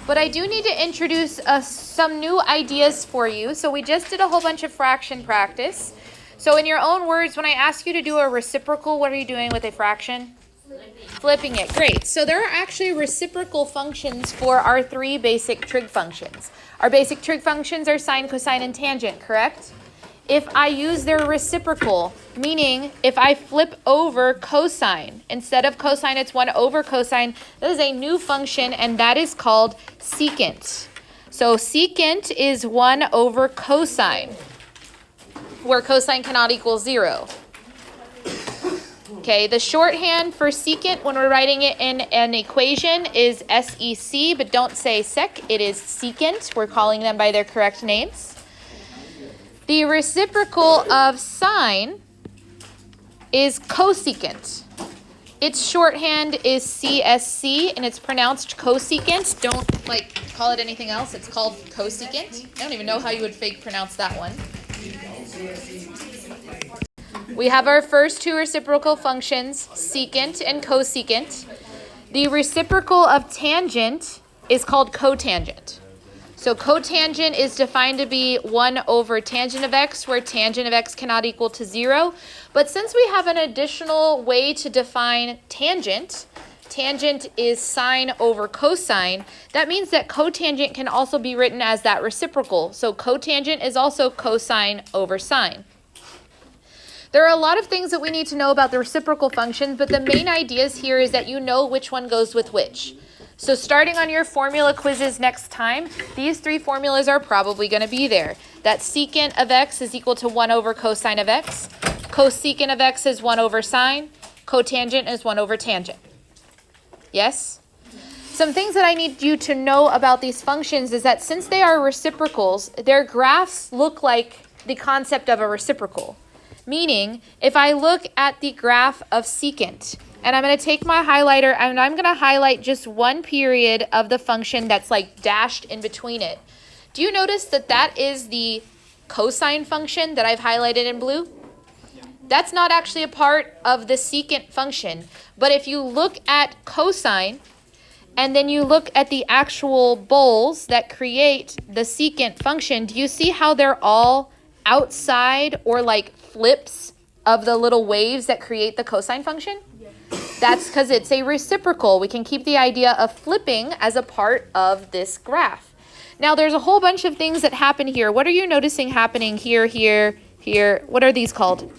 But I do need to introduce some new ideas for you. So we just did a whole bunch of fraction practice. So in your own words, when I ask you to do a reciprocal, what are you doing with a fraction? Flipping it. Great. So there are actually reciprocal functions for our three basic trig functions. Our basic trig functions are sine, cosine, and tangent, correct? If I use their reciprocal, meaning if I flip over cosine, instead of cosine, it's 1 over cosine, that is a new function, and that is called secant. So secant is 1 over cosine, where cosine cannot equal 0. Okay, the shorthand for secant when we're writing it in an equation is SEC, but don't say sec, it is secant. We're calling them by their correct names. The reciprocal of sine is cosecant. Its shorthand is CSC, and it's pronounced cosecant. Don't call it anything else. It's called cosecant. I don't even know how you would fake pronounce that one. We have our first two reciprocal functions, secant and cosecant. The reciprocal of tangent is called cotangent. So cotangent is defined to be 1 over tangent of x, where tangent of x cannot equal to 0. But since we have an additional way to define tangent, tangent is sine over cosine, that means that cotangent can also be written as that reciprocal. So cotangent is also cosine over sine. There are a lot of things that we need to know about the reciprocal functions, but the main ideas here is that you know which one goes with which. So starting on your formula quizzes next time, these three formulas are probably going to be there. That secant of x is equal to 1 over cosine of x. Cosecant of x is 1 over sine. Cotangent is 1 over tangent. Yes? Some things that I need you to know about these functions is that since they are reciprocals, their graphs look like the concept of a reciprocal. Meaning, if I look at the graph of secant, and I'm going to take my highlighter and I'm going to highlight just one period of the function that's dashed in between it. Do you notice that that is the cosine function that I've highlighted in blue? That's not actually a part of the secant function. But if you look at cosine, and then you look at the actual bowls that create the secant function, do you see how they're all outside or flips of the little waves that create the cosine function? That's because it's a reciprocal. We can keep the idea of flipping as a part of this graph. Now, there's a whole bunch of things that happen here. What are you noticing happening here, here, here? What are these called?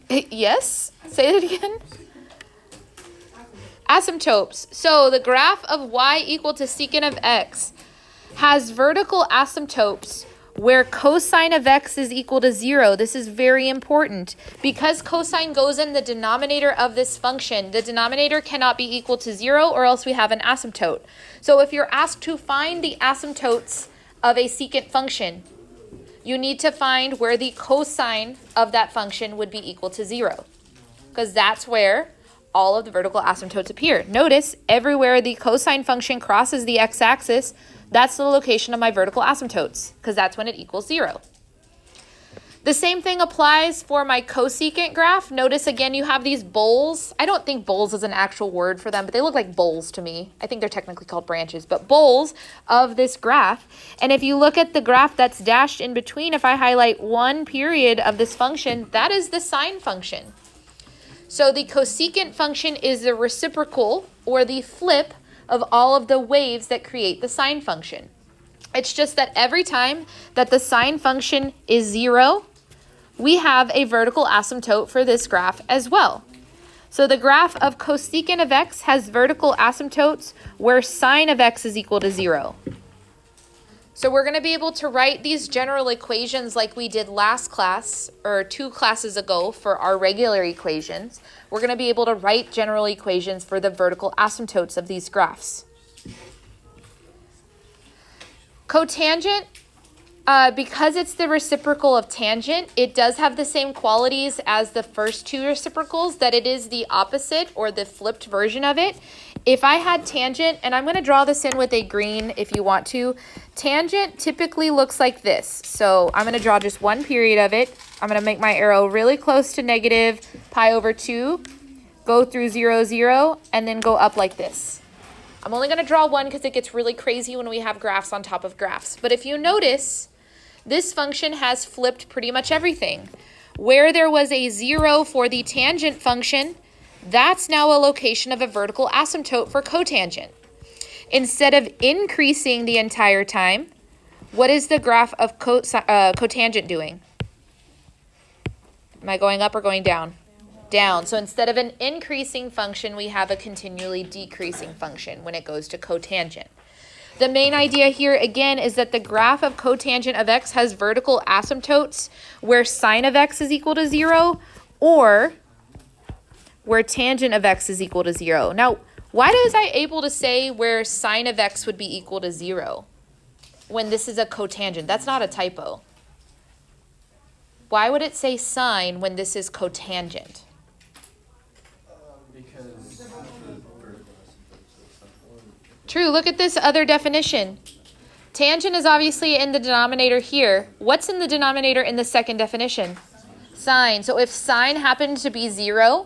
Yes? Say it again. Asymptotes. So the graph of y equal to secant of x has vertical asymptotes where cosine of x is equal to 0. This is very important. Because cosine goes in the denominator of this function, the denominator cannot be equal to 0 or else we have an asymptote. So if you're asked to find the asymptotes of a secant function, you need to find where the cosine of that function would be equal to 0. Because that's where all of the vertical asymptotes appear. Notice everywhere the cosine function crosses the x-axis, that's the location of my vertical asymptotes, because that's when it equals 0. The same thing applies for my cosecant graph. Notice again you have these bowls. I don't think bowls is an actual word for them, but they look like bowls to me. I think they're technically called branches, but bowls of this graph. And if you look at the graph that's dashed in between, if I highlight one period of this function, that is the sine function. So the cosecant function is the reciprocal or the flip of all of the waves that create the sine function. It's just that every time that the sine function is 0, we have a vertical asymptote for this graph as well. So the graph of cosecant of x has vertical asymptotes where sine of x is equal to 0. So we're going to be able to write these general equations like we did last class or 2 classes ago for our regular equations. We're going to be able to write general equations for the vertical asymptotes of these graphs. Cotangent, because it's the reciprocal of tangent, it does have the same qualities as the first 2 reciprocals, that it is the opposite or the flipped version of it. If I had tangent, and I'm going to draw this in with a green if you want to, tangent typically looks like this. So I'm going to draw just one period of it. I'm going to make my arrow really close to negative pi over 2, go through 0, 0, and then go up like this. I'm only going to draw one because it gets really crazy when we have graphs on top of graphs. But if you notice, this function has flipped pretty much everything. Where there was a 0 for the tangent function, that's now a location of a vertical asymptote for cotangent. Instead of increasing the entire time, what is the graph of cotangent doing? Am I going up or going down? Down. So instead of an increasing function, we have a continually decreasing function when it goes to cotangent. The main idea here, again, is that the graph of cotangent of x has vertical asymptotes where sine of x is equal to 0 or where tangent of x is equal to 0. Now, why was I able to say where sine of x would be equal to 0 when this is a cotangent? That's not a typo. Why would it say sine when this is cotangent? True, look at this other definition. Tangent is obviously in the denominator here. What's in the denominator in the second definition? Sine. So if sine happened to be 0,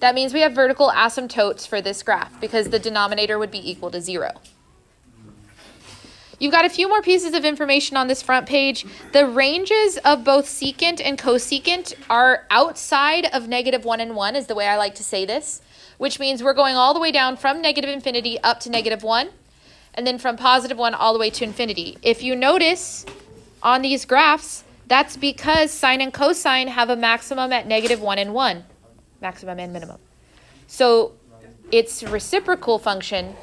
that means we have vertical asymptotes for this graph because the denominator would be equal to 0. You've got a few more pieces of information on this front page. The ranges of both secant and cosecant are outside of -1 and 1 is the way I like to say this, which means we're going all the way down from -infinity up to -1, and then from +1 all the way to infinity. If you notice on these graphs, that's because sine and cosine have a maximum at -1 and 1, maximum and minimum. So its reciprocal function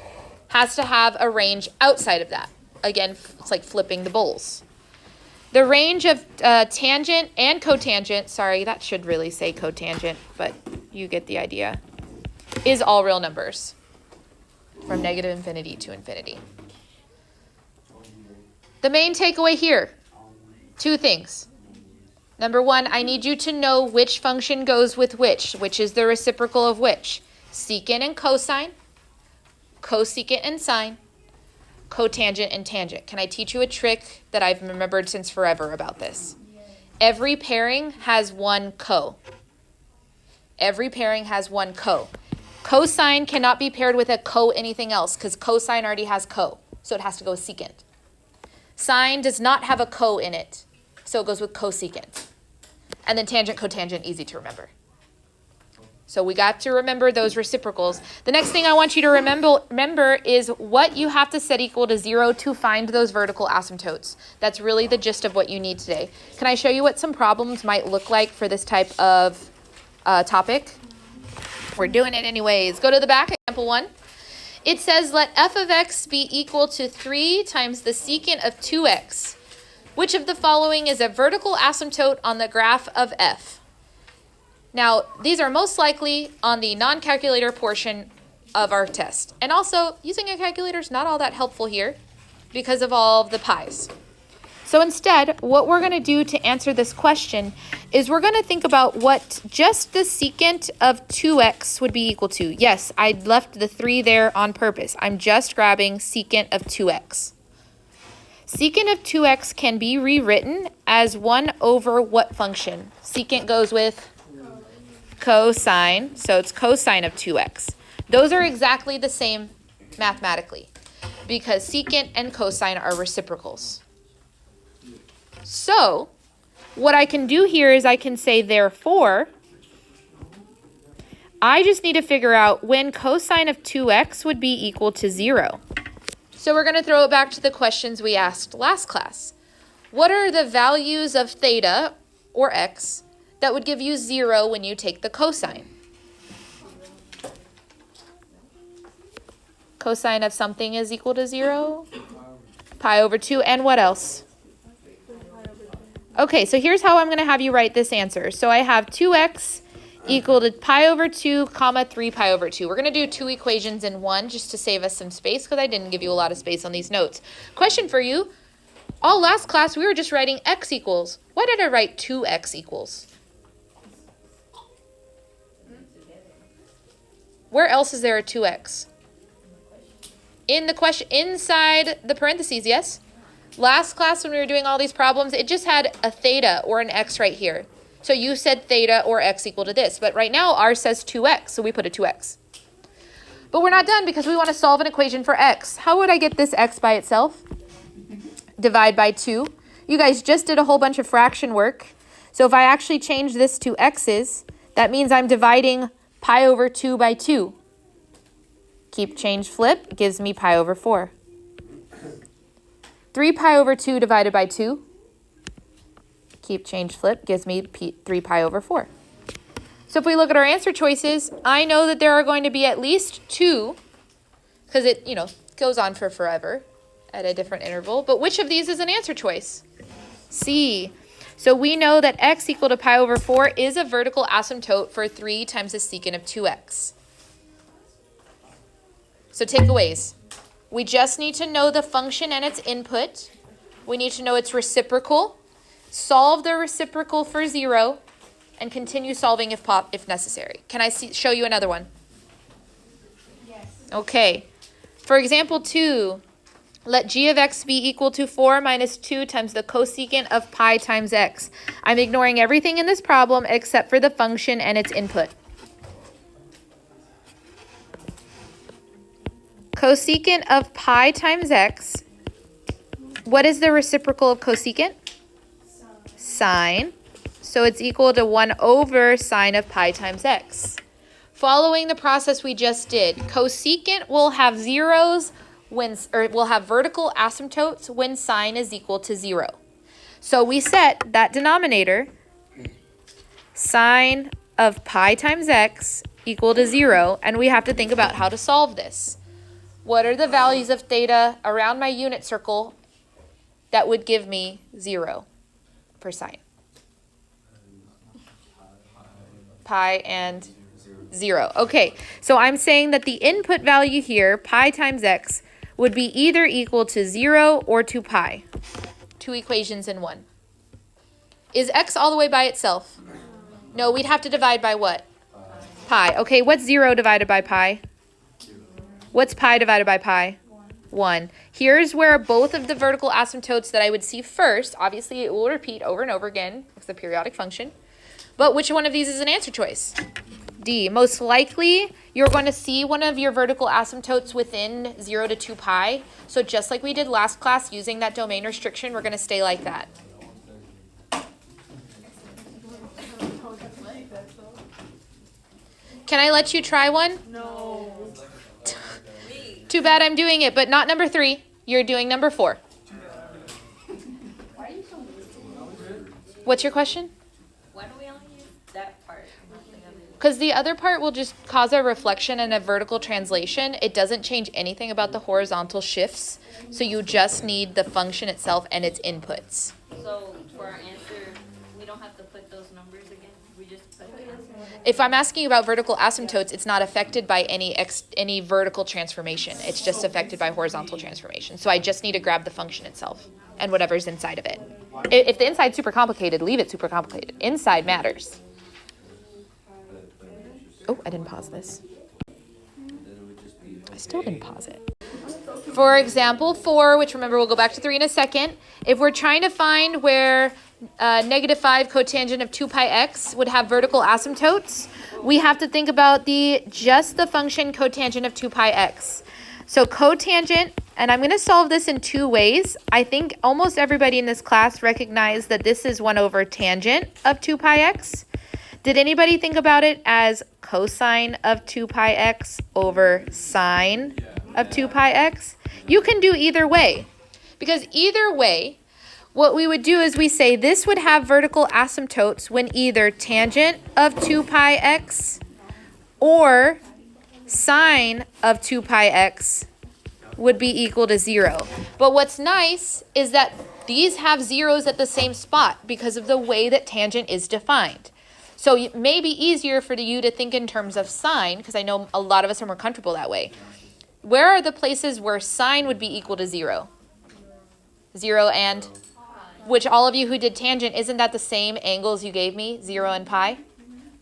has to have a range outside of that. Again, it's like flipping the bowls. The range of tangent and cotangent, sorry, that should really say cotangent, but you get the idea, is all real numbers from -infinity to infinity. The main takeaway here, 2 things. Number 1, I need you to know which function goes with which is the reciprocal of which. Secant and cosine, cosecant and sine, cotangent and tangent. Can I teach you a trick that I've remembered since forever about this? Every pairing has one co. Every pairing has one co. Cosine cannot be paired with a co anything else because cosine already has co, so it has to go with secant. Sine does not have a co in it, so it goes with cosecant. And then tangent, cotangent, easy to remember. So we got to remember those reciprocals. The next thing I want you to remember is what you have to set equal to 0 to find those vertical asymptotes. That's really the gist of what you need today. Can I show you what some problems might look like for this type of topic? We're doing it anyways. Go to the back, example 1. It says, let f of x be equal to 3 times the secant of 2x. Which of the following is a vertical asymptote on the graph of f? Now, these are most likely on the non-calculator portion of our test. And also, using a calculator is not all that helpful here because of all of the pi's. So instead, what we're going to do to answer this question is we're going to think about what just the secant of 2x would be equal to. Yes, I left the 3 there on purpose. I'm just grabbing secant of 2x. Secant of 2x can be rewritten as 1 over what function? Secant goes with cosine, so it's cosine of 2x. Those are exactly the same mathematically because secant and cosine are reciprocals. So what I can do here is I can say, therefore, I just need to figure out when cosine of 2x would be equal to 0. So we're going to throw it back to the questions we asked last class. What are the values of theta, or x, that would give you 0 when you take the cosine? Cosine of something is equal to 0? Pi over 2, and what else? Okay, so here's how I'm going to have you write this answer. So I have 2x equal to pi over 2, comma 3 pi over 2. We're going to do 2 equations in one just to save us some space because I didn't give you a lot of space on these notes. Question for you. All last class, we were just writing x equals. Why did I write 2x equals? Where else is there a 2x? In the question, inside the parentheses, yes? Last class when we were doing all these problems, it just had a theta or an x right here. So you said theta or x equal to this. But right now, ours says 2x, so we put a 2x. But we're not done because we want to solve an equation for x. How would I get this x by itself? Divide by 2. You guys just did a whole bunch of fraction work. So if I actually change this to x's, that means I'm dividing pi over 2 by 2. Keep change flip gives me pi over 4. 3 pi over 2 divided by 2. Keep change flip gives me 3 pi over 4. So if we look at our answer choices, I know that there are going to be at least 2, because it, goes on for forever at a different interval. But which of these is an answer choice? C. So we know that x equal to pi over 4 is a vertical asymptote for 3 times the secant of 2x. So takeaways. We just need to know the function and its input. We need to know its reciprocal. Solve the reciprocal for 0. And continue solving if necessary. Can I show you another one? Yes. Okay. For example 2, let g of x be equal to 4 minus 2 times the cosecant of pi times x. I'm ignoring everything in this problem except for the function and its input. Cosecant of pi times x. What is the reciprocal of cosecant? Sine. So it's equal to 1 over sine of pi times x. Following the process we just did, cosecant will have zeros will have vertical asymptotes when sine is equal to 0. So we set that denominator, sine of pi times x equal to 0, and we have to think about how to solve this. What are the values of theta around my unit circle that would give me 0 for sine? Pi and 0. Okay, so I'm saying that the input value here, pi times x, would be either equal to 0 or to pi. 2 equations in one. Is x all the way by itself? No, we'd have to divide by what? Pi. Okay, what's 0 divided by pi? What's pi divided by pi? 1. Here's where both of the vertical asymptotes that I would see first, obviously it will repeat over and over again, it's the periodic function. But which one of these is an answer choice? D. Most likely, you're going to see one of your vertical asymptotes within 0 to 2 pi. So just like we did last class, using that domain restriction, we're going to stay like that. Can I let you try one? No. Too bad I'm doing it, but not number 3. You're doing number 4. What's your question? Why do we only use that part? Because the other part will just cause a reflection and a vertical translation. It doesn't change anything about the horizontal shifts. So you just need the function itself and its inputs. So for our answer, we don't have to put those numbers again? We just put the answer? If I'm asking about vertical asymptotes, it's not affected by any vertical transformation. It's just affected by horizontal transformation. So I just need to grab the function itself and whatever's inside of it. If the inside's super complicated, leave it super complicated. Inside matters. Oh, I didn't pause this. I still didn't pause it. For example, 4, which remember we'll go back to 3 in a second. If we're trying to find where negative 5 cotangent of 2 pi x would have vertical asymptotes, we have to think about just the function cotangent of 2 pi x. So cotangent, and I'm going to solve this in 2 ways. I think almost everybody in this class recognized that this is 1 over tangent of 2 pi x. Did anybody think about it as cosine of 2 pi x over sine of 2 pi x? You can do either way, because either way, what we would do is we say this would have vertical asymptotes when either tangent of 2 pi x or sine of 2 pi x would be equal to 0. But what's nice is that these have zeros at the same spot because of the way that tangent is defined. So it may be easier for you to think in terms of sine, because I know a lot of us are more comfortable that way. Where are the places where sine would be equal to 0? 0 and, which all of you who did tangent, isn't that the same angles you gave me, 0 and pi?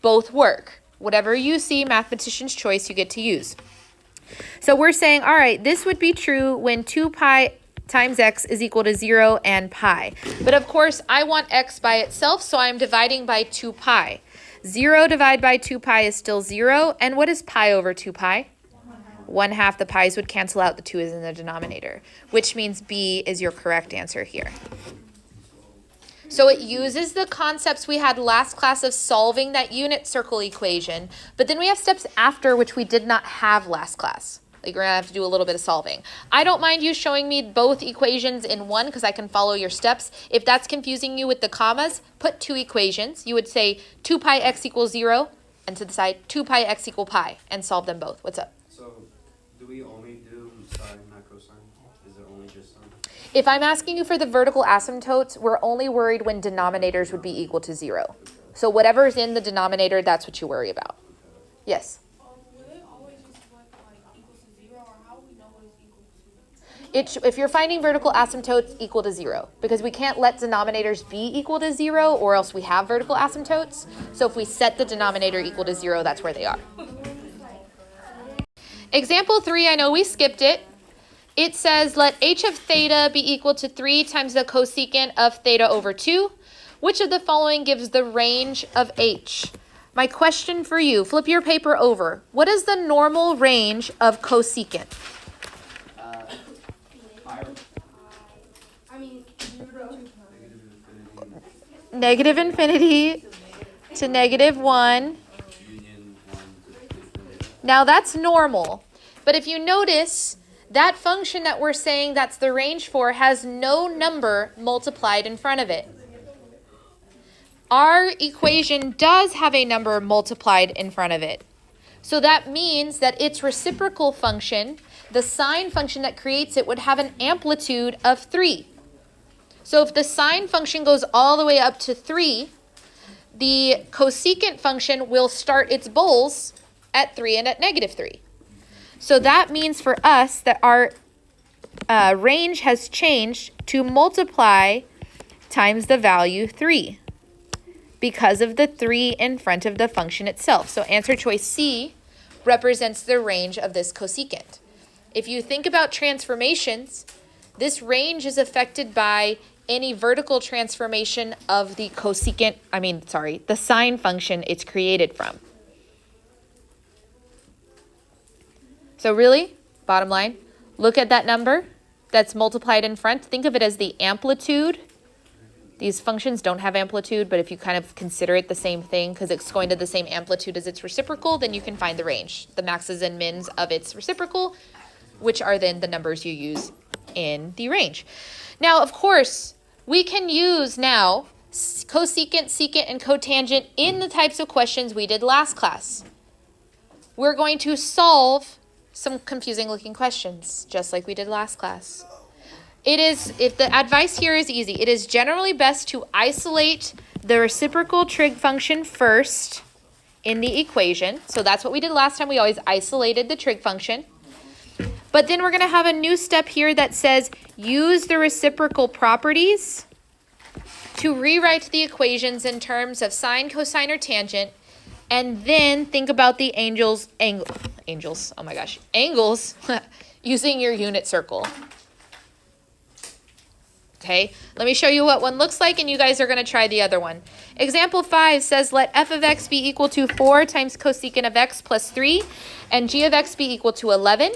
Both work. Whatever you see, mathematician's choice, you get to use. So we're saying, all right, this would be true when 2 pi times x is equal to 0 and pi. But of course, I want x by itself, so I'm dividing by 2 pi. 0 divided by 2 pi is still 0. And what is pi over 2 pi? 1/2 the pi's would cancel out, the 2 is in the denominator, which means B is your correct answer here. So it uses the concepts we had last class of solving that unit circle equation, but then we have steps after which we did not have last class. Like, we're gonna have to do a little bit of solving. I don't mind you showing me both equations in one because I can follow your steps. If that's confusing you with the commas, put 2 equations. You would say 2 pi x equals 0, and to the side 2 pi x equal pi, and solve them both. What's up? So, do we only do sine, not cosine? Is it only just sine? If I'm asking you for the vertical asymptotes, we're only worried when denominators would be equal to 0. So whatever's in the denominator, that's what you worry about. Yes? Will it always just flip like equals to 0, or how will we know what is equal to? If you're finding vertical asymptotes, equal to 0. Because we can't let denominators be equal to 0, or else we have vertical asymptotes. So if we set the denominator equal to 0, that's where they are. Example 3, I know we skipped it. It says, let h of theta be equal to 3 times the cosecant of theta over 2. Which of the following gives the range of h? My question for you, flip your paper over. What is the normal range of cosecant? Negative infinity to negative 1. Now that's normal. But if you notice, that function that we're saying that's the range for has no number multiplied in front of it. Our equation does have a number multiplied in front of it. So that means that its reciprocal function, the sine function that creates it, would have an amplitude of 3. So if the sine function goes all the way up to 3, the cosecant function will start its bowls at 3 and at negative 3. So that means for us that our range has changed to multiply times the value 3 because of the 3 in front of the function itself. So answer choice C represents the range of this cosecant. If you think about transformations, this range is affected by any vertical transformation of the the sine function it's created from. So really, bottom line, look at that number that's multiplied in front. Think of it as the amplitude. These functions don't have amplitude, but if you kind of consider it the same thing because it's going to the same amplitude as its reciprocal, then you can find the range, the maxes and mins of its reciprocal, which are then the numbers you use in the range. Now, of course, we can use now cosecant, secant, and cotangent in the types of questions we did last class. We're going to solve some confusing looking questions, just like we did last class. If the advice here is easy, it is generally best to isolate the reciprocal trig function first in the equation. So that's what we did last time. We always isolated the trig function. But then we're going to have a new step here that says use the reciprocal properties to rewrite the equations in terms of sine, cosine, or tangent, and then think about the angles using your unit circle. Okay, let me show you what one looks like, and you guys are going to try the other one. Example 5 says let f of x be equal to 4 times cosecant of x plus 3, and g of x be equal to 11.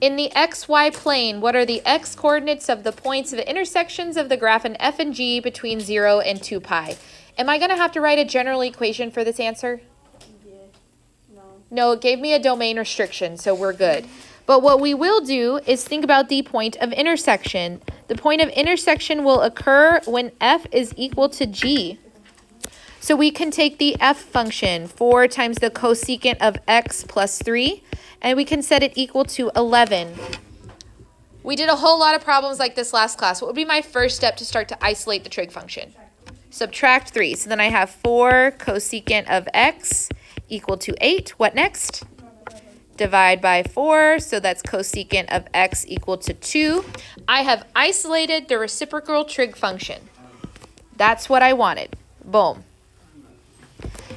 In the xy plane, what are the x coordinates of the points of the intersections of the graph in f and g between 0 and 2 pi? Am I going to have to write a general equation for this answer? No, it gave me a domain restriction, so we're good. But what we will do is think about the point of intersection. The point of intersection will occur when f is equal to g. So we can take the f function, 4 times the cosecant of x plus 3, and we can set it equal to 11. We did a whole lot of problems like this last class. What would be my first step to start to isolate the trig function? Subtract 3. So then I have 4 cosecant of x equal to 8. What next? Divide by 4, so that's cosecant of x equal to 2. I have isolated the reciprocal trig function. That's what I wanted. Boom.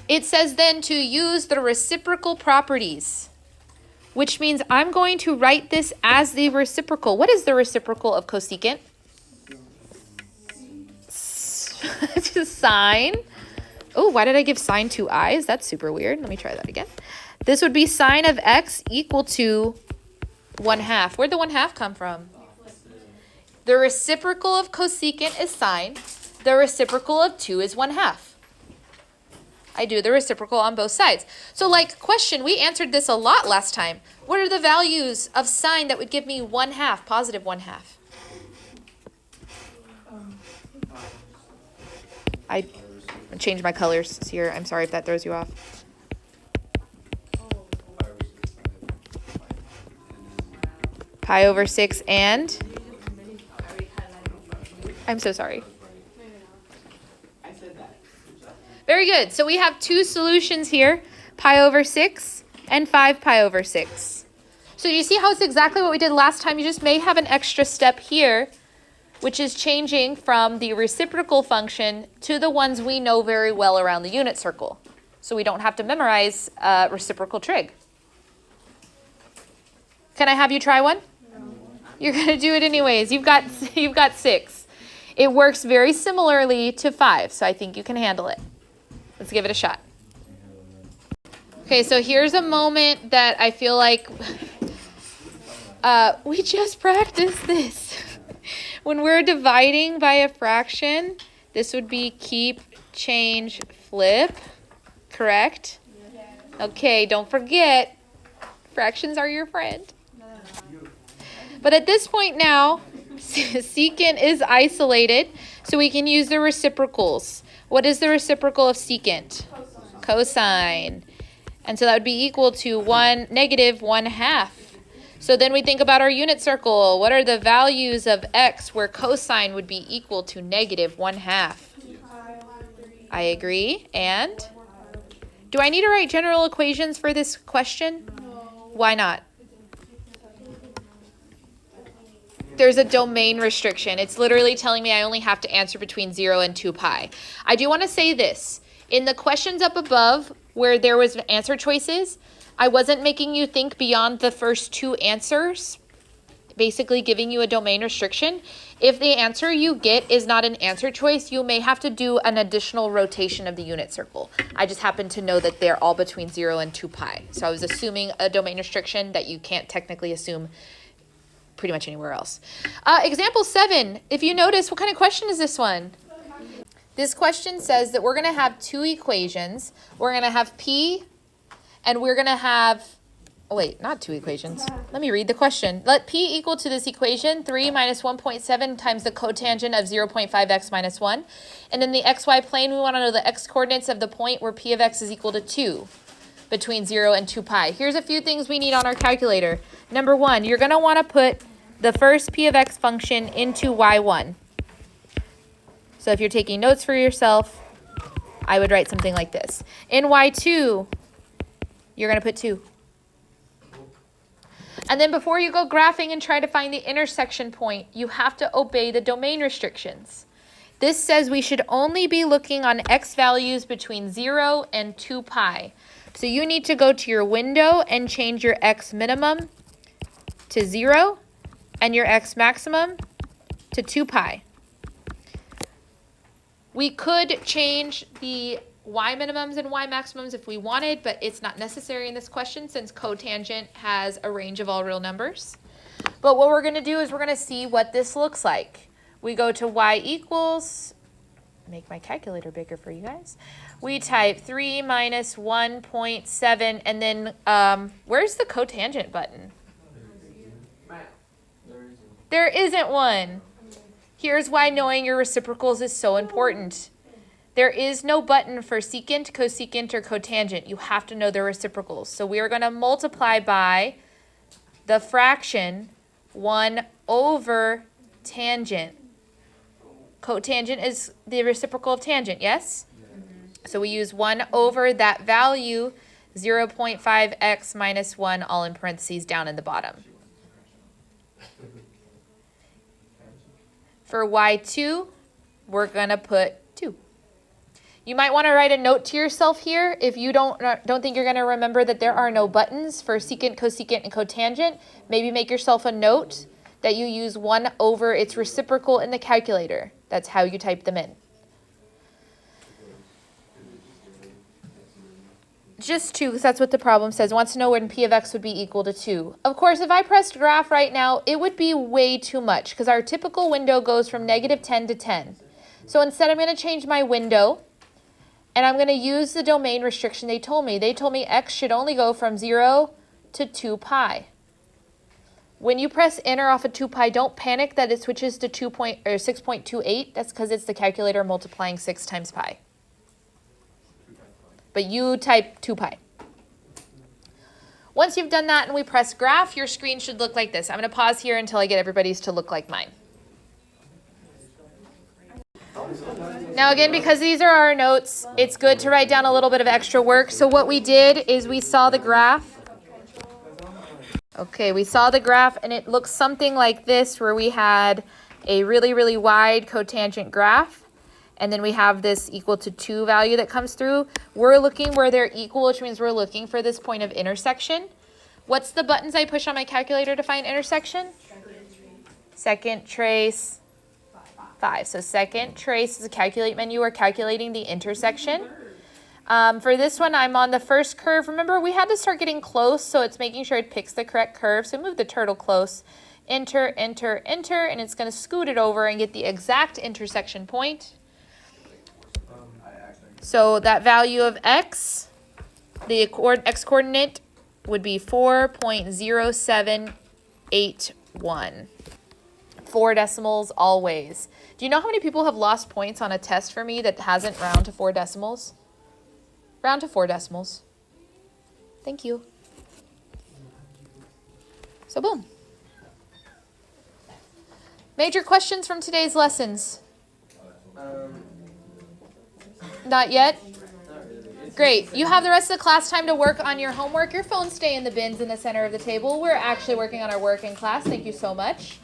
It says then to use the reciprocal properties, which means I'm going to write this as the reciprocal. What is the reciprocal of cosecant? Sine. Oh, why did I give sine 2 i's? That's super weird. Let me try that again. This would be sine of x equal to 1/2. Where'd the 1/2 come from? The reciprocal of cosecant is sine. The reciprocal of 2 is 1/2. I do the reciprocal on both sides. So like question, we answered this a lot last time. What are the values of sine that would give me 1/2, positive 1/2? I changed my colors here. I'm sorry if that throws you off. Pi over 6 and? I'm so sorry. Very good. So we have two solutions here, pi over 6 and 5 pi over 6. So you see how it's exactly what we did last time? You just may have an extra step here, which is changing from the reciprocal function to the ones we know very well around the unit circle. So we don't have to memorize reciprocal trig. Can I have you try one? No. You're going to do it anyways. You've got 6. It works very similarly to 5, so I think you can handle it. Let's give it a shot. Okay, so here's a moment that I feel like we just practiced this. When we're dividing by a fraction, this would be keep, change, flip, correct? Okay, don't forget, fractions are your friend. But at this point now, secant is isolated, so we can use the reciprocals. What is the reciprocal of secant? Cosine. And so that would be equal to negative 1/2. So then we think about our unit circle. What are the values of x where cosine would be equal to negative 1/2? I agree. And? Do I need to write general equations for this question? No. Why not? There's a domain restriction. It's literally telling me I only have to answer between 0 and 2 pi. I do want to say this. In the questions up above where there was answer choices, I wasn't making you think beyond the first 2 answers, basically giving you a domain restriction. If the answer you get is not an answer choice, you may have to do an additional rotation of the unit circle. I just happen to know that they're all between 0 and 2 pi. So I was assuming a domain restriction that you can't technically assume pretty much anywhere else. Example 7, if you notice, what kind of question is this one? This question says that we're going to have 2 equations. We're going to have P, and we're going to have, oh wait, not 2 equations. Let me read the question. Let P equal to this equation, 3 minus 1.7 times the cotangent of 0.5x minus 1. And in the xy plane, we want to know the x coordinates of the point where P of x is equal to 2. Between 0 and 2 pi. Here's a few things we need on our calculator. Number 1, you're going to want to put the first P of x function into y1. So if you're taking notes for yourself, I would write something like this. In y2, you're going to put 2. And then before you go graphing and try to find the intersection point, you have to obey the domain restrictions. This says we should only be looking on x values between 0 and 2 pi. So you need to go to your window and change your x minimum to 0 and your x maximum to 2 pi. We could change the y minimums and y maximums if we wanted, but it's not necessary in this question since cotangent has a range of all real numbers. But what we're going to do is we're going to see what this looks like. We go to y equals, make my calculator bigger for you guys. We type 3 minus 1.7, and then where's the cotangent button? There isn't one. Here's why knowing your reciprocals is so important. There is no button for secant, cosecant, or cotangent. You have to know their reciprocals. So we are going to multiply by the fraction 1 over tangent. Cotangent is the reciprocal of tangent, yes? So we use 1 over that value, 0.5x minus 1, all in parentheses down in the bottom. For y2, we're going to put 2. You might want to write a note to yourself here if you don't think you're going to remember that there are no buttons for secant, cosecant, and cotangent. Maybe make yourself a note that you use 1 over its reciprocal in the calculator. That's how you type them in. just 2 because that's what the problem says. It wants to know when p of x would be equal to 2. Of course, if I pressed graph right now, it would be way too much because our typical window goes from -10 to 10. So instead, I'm going to change my window, and I'm going to use the domain restriction they told me. They told me x should only go from 0 to 2 pi. When you press enter off of 2 pi, don't panic that it switches to 6.28. That's because it's the calculator multiplying 6 times pi. But you type 2 pi. Once you've done that and we press graph, your screen should look like this. I'm going to pause here until I get everybody's to look like mine. Now again, because these are our notes, it's good to write down a little bit of extra work. So what we did is we saw the graph. Okay, we saw the graph and it looks something like this where we had a really, really wide cotangent graph. And then we have this equal to 2 value that comes through. We're looking where they're equal, which means we're looking for this point of intersection. What's the buttons I push on my calculator to find intersection? Secant, trace, 5. So secant, trace is a calculate menu. We're calculating the intersection. For this one, I'm on the first curve. Remember, we had to start getting close, so it's making sure it picks the correct curve. So move the turtle close. Enter, enter, enter, and it's going to scoot it over and get the exact intersection point. So that value of x, the x coordinate would be 4.0781. 4 decimals always. Do you know how many people have lost points on a test for me that hasn't round to 4 decimals? Round to 4 decimals. Thank you. So boom. Major questions from today's lessons? Not yet? Great. You have the rest of the class time to work on your homework. Your phones stay in the bins in the center of the table. We're actually working on our work in class. Thank you so much.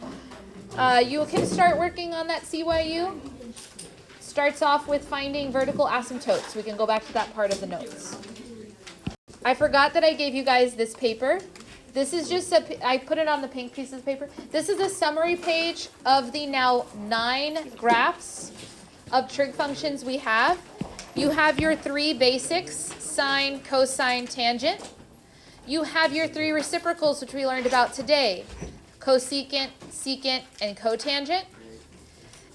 You can start working on that CYU. Starts off with finding vertical asymptotes. We can go back to that part of the notes. I forgot that I gave you guys this paper. This is just I put it on the pink piece of paper. This is a summary page of the now 9 graphs of trig functions we have. You have your 3 basics, sine, cosine, tangent. You have your 3 reciprocals, which we learned about today, cosecant, secant, and cotangent.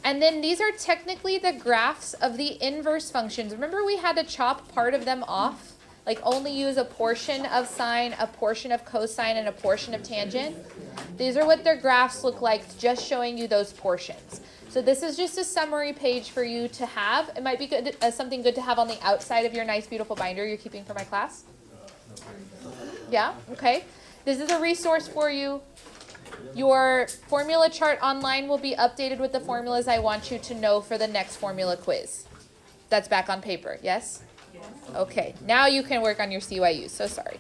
And then these are technically the graphs of the inverse functions. Remember we had to chop part of them off? Like only use a portion of sine, a portion of cosine, and a portion of tangent. These are what their graphs look like, just showing you those portions. So this is just a summary page for you to have. It might be good, something good to have on the outside of your nice, beautiful binder you're keeping for my class. Yeah? Okay. This is a resource for you. Your formula chart online will be updated with the formulas I want you to know for the next formula quiz. That's back on paper, yes? Okay. Now you can work on your CYU. So sorry.